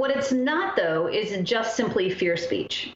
What it's not, though, is just simply fear speech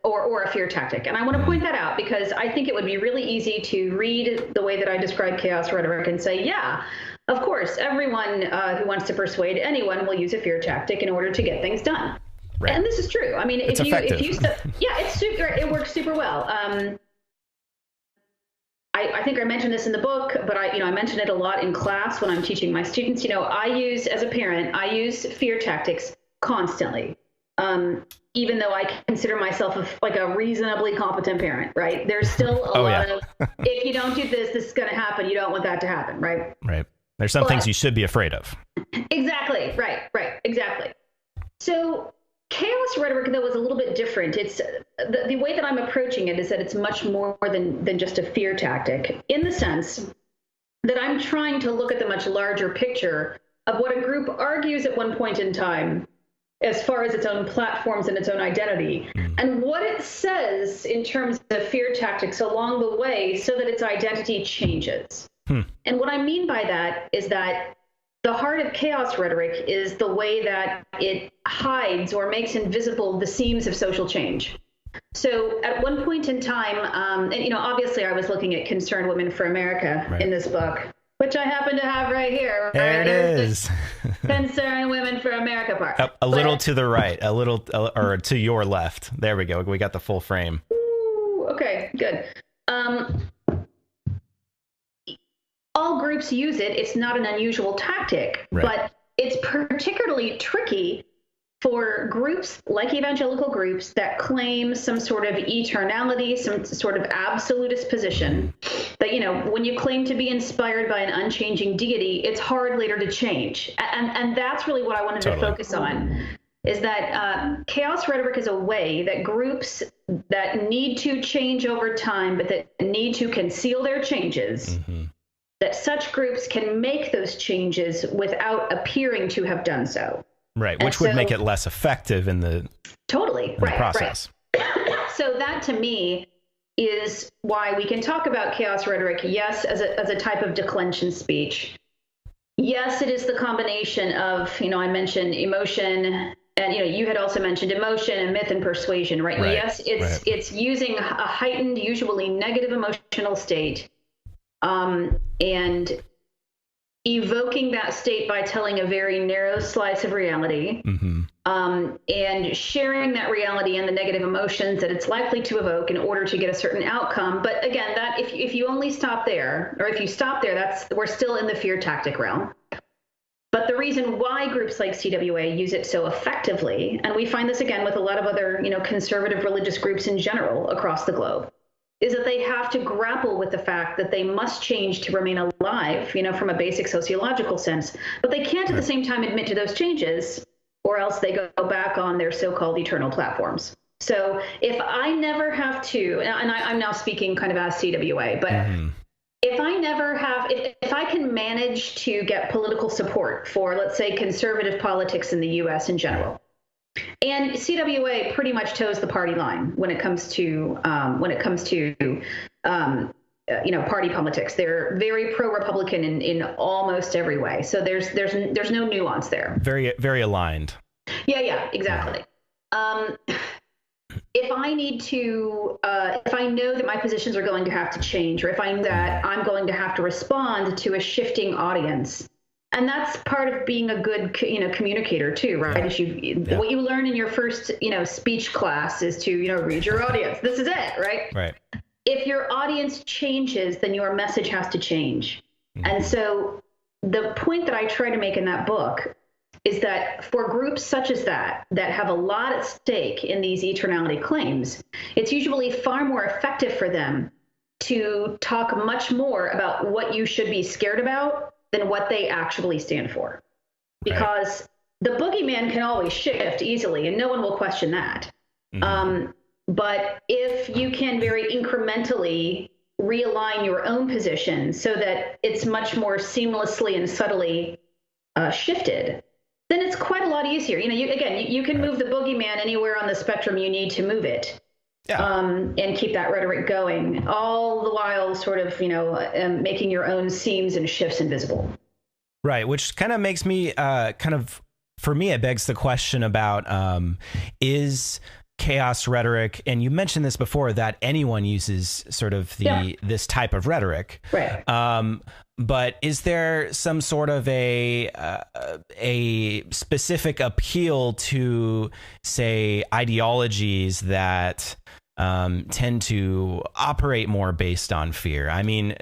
or a fear tactic. And I want to point that out because I think it would be really easy to read the way that I describe chaos rhetoric and say, yeah, of course, everyone who wants to persuade anyone will use a fear tactic in order to get things done. Right. And this is true. I mean, it's if you yeah, it works super well. I think I mentioned this in the book, but I mention it a lot in class when I'm teaching my students. As a parent, I use fear tactics constantly. Even though I consider myself a reasonably competent parent, right? There's still a lot of, if you don't do this, this is going to happen. You don't want that to happen, right? Right. There's some things you should be afraid of. Exactly. Right. Exactly. So chaos rhetoric, though, is a little bit different. It's the way that I'm approaching it is that it's much more than just a fear tactic, in the sense that I'm trying to look at the much larger picture of what a group argues at one point in time as far as its own platforms and its own identity, and what it says in terms of fear tactics along the way so that its identity changes. And what I mean by that is that the heart of chaos rhetoric is the way that it hides or makes invisible the seams of social change. So at one point in time, and obviously I was looking at Concerned Women for America in this book, which I happen to have right here. Right? There it is. Concerned Women for America part. A little to the right, a little, or to your left. There we go. We got the full frame. Ooh, okay, good. All groups use it. It's not an unusual tactic, but it's particularly tricky for groups like evangelical groups that claim some sort of eternality, some sort of absolutist position that, when you claim to be inspired by an unchanging deity, it's hard later to change. And that's really what I wanted to focus on, is that chaos rhetoric is a way that groups that need to change over time, but that need to conceal their changes, that such groups can make those changes without appearing to have done so. Right, which would make it less effective in the process. Right. So that, to me, is why we can talk about chaos rhetoric, yes, as a type of declension speech. Yes, it is the combination of, I mentioned emotion, and, you had also mentioned emotion and myth and persuasion, right? Yes, it's using a heightened, usually negative emotional state, and evoking that state by telling a very narrow slice of reality, and sharing that reality and the negative emotions that it's likely to evoke in order to get a certain outcome. But again, that if you only stop there, or if you stop there, we're still in the fear tactic realm. But the reason why groups like CWA use it so effectively, and we find this again with a lot of other, conservative religious groups in general across the globe, is that they have to grapple with the fact that they must change to remain alive, from a basic sociological sense. But they can't at the same time admit to those changes, or else they go back on their so-called eternal platforms. So if I never have to, and I'm now speaking kind of as CWA, but if I never have, if I can manage to get political support for, let's say, conservative politics in the U.S. in general, and CWA pretty much toes the party line when it comes to party politics. They're very pro-Republican in almost every way. So there's no nuance there. Very, very aligned. Yeah, exactly. If I need to, if I know that my positions are going to have to change, or if I know that I'm going to have to respond to a shifting audience. And that's part of being a good, communicator too, right? What you learn in your first, speech class is to, read your audience. This is it, right? Right. If your audience changes, then your message has to change. And so the point that I try to make in that book is that for groups such as that have a lot at stake in these eternality claims, it's usually far more effective for them to talk much more about what you should be scared about than what they actually stand for. Because the boogeyman can always shift easily, and no one will question that. But if you can very incrementally realign your own position so that it's much more seamlessly and subtly shifted, then it's quite a lot easier. You can move the boogeyman anywhere on the spectrum you need to move it. And keep that rhetoric going, all the while sort of, making your own seams and shifts invisible. Right, which kind of makes me kind of for me, it begs the question about, is chaos rhetoric, and you mentioned this before, that anyone uses sort of this type of rhetoric. Right. But is there some sort of a specific appeal to, say, ideologies that tend to operate more based on fear? I mean,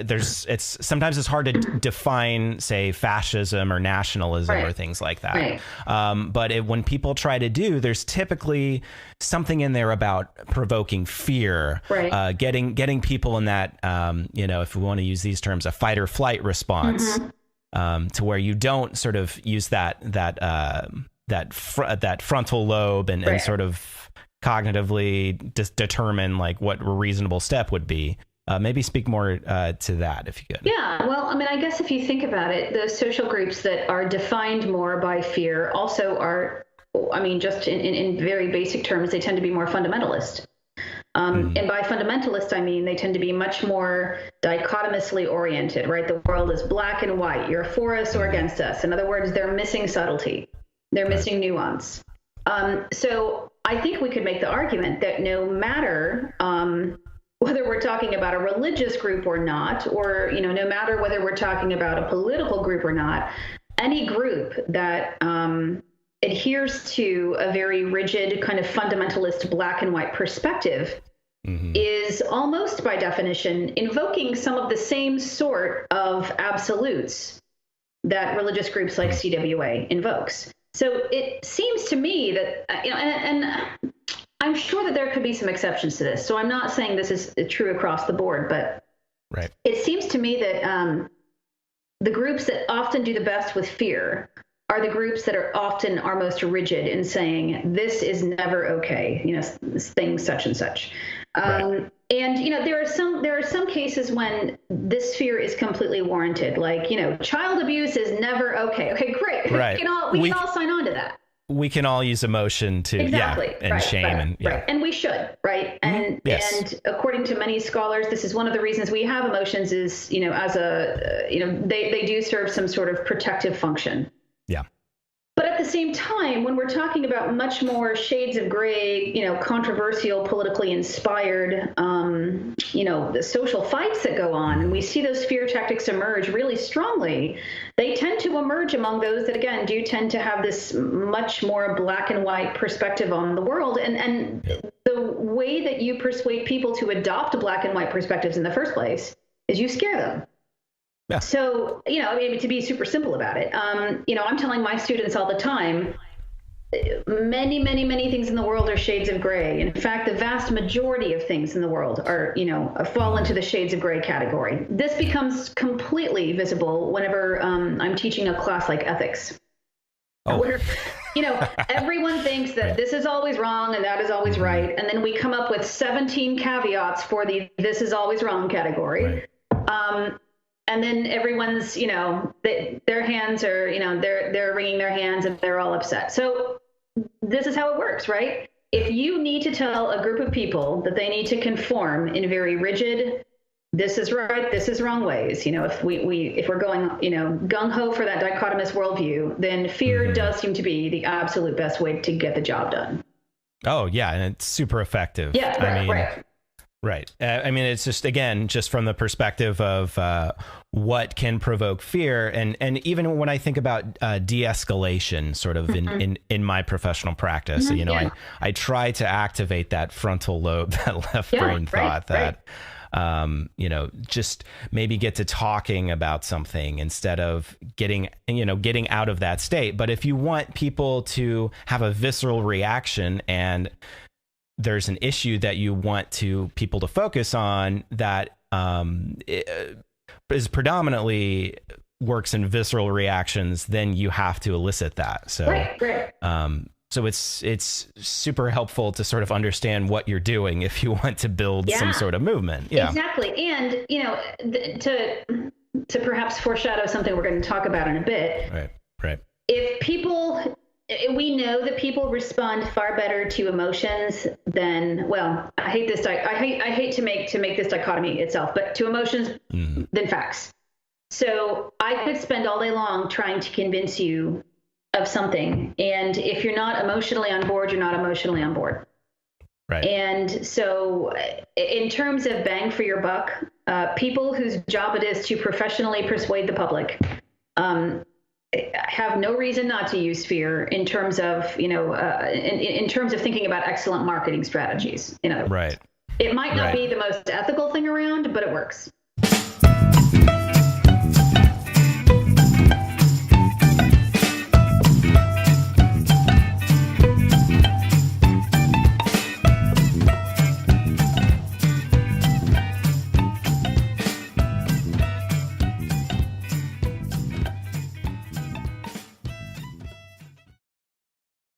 sometimes it's hard to define, say, fascism or nationalism or things like that. But when people try to there's typically something in there about provoking fear, getting people in that, if we want to use these terms, a fight or flight response, to where you don't sort of use that frontal lobe and sort of cognitively determine like what a reasonable step would be. Maybe speak more to that if you could. Yeah, well, I mean, I guess if you think about it, the social groups that are defined more by fear also are, I mean, just in very basic terms, they tend to be more fundamentalist. And by fundamentalist, I mean, they tend to be much more dichotomously oriented, right? The world is black and white. You're for us or against us. In other words, they're missing subtlety. They're missing nuance. So I think we could make the argument that no matter whether we're talking about a religious group or not, or, no matter whether we're talking about a political group or not, any group that adheres to a very rigid kind of fundamentalist black and white perspective is almost by definition invoking some of the same sort of absolutes that religious groups like CWA invokes. So it seems to me that, and I'm sure that there could be some exceptions to this. So I'm not saying this is true across the board, but it seems to me that the groups that often do the best with fear are the groups that are most rigid in saying, this is never okay, things such and such. And, there are some cases when this fear is completely warranted. Like, child abuse is never okay. Okay, great. Right. We can all sign on to that. We can all use emotion to, and shame. And we should, right? And, and according to many scholars, this is one of the reasons we have emotions is, as they do serve some sort of protective function. Yeah. But at the same time, when we're talking about much more shades of gray, controversial, politically inspired, the social fights that go on, and we see those fear tactics emerge really strongly, they tend to emerge among those that, again, do tend to have this much more black and white perspective on the world. And the way that you persuade people to adopt black and white perspectives in the first place is you scare them. Yeah. So, to be super simple about it, I'm telling my students all the time, many, many, many things in the world are shades of gray. In fact, the vast majority of things in the world are, fall into the shades of gray category. This becomes completely visible whenever I'm teaching a class like ethics, where, everyone thinks that this is always wrong and that is always right. And then we come up with 17 caveats for the this is always wrong category. And then everyone's, their hands are, they're wringing their hands and they're all upset. So this is how it works, right? If you need to tell a group of people that they need to conform in very rigid, this is right, this is wrong ways, if we're going, gung ho for that dichotomous worldview, then fear does seem to be the absolute best way to get the job done. Oh yeah, and it's super effective. Yeah, right. Right. It's just from the perspective of what can provoke fear. And even when I think about de-escalation sort of in my professional practice, I try to activate that frontal lobe, that left brain thought that, just maybe get to talking about something instead of getting out of that state. But if you want people to have a visceral reaction and there's an issue that you want people to focus on that is predominantly works in visceral reactions, then you have to elicit that. So, so it's super helpful to sort of understand what you're doing if you want to build some sort of movement. Yeah, exactly. And, to perhaps foreshadow something we're going to talk about in a bit. Right. We know that people respond far better to emotions than, well, I hate to make this dichotomy itself, but to emotions than facts. So I could spend all day long trying to convince you of something. And if you're not emotionally on board, you're not emotionally on board. Right. And so in terms of bang for your buck, people whose job it is to professionally persuade the public have no reason not to use fear in terms of, in terms of thinking about excellent marketing strategies. Right. It might not be the most ethical thing around, but it works.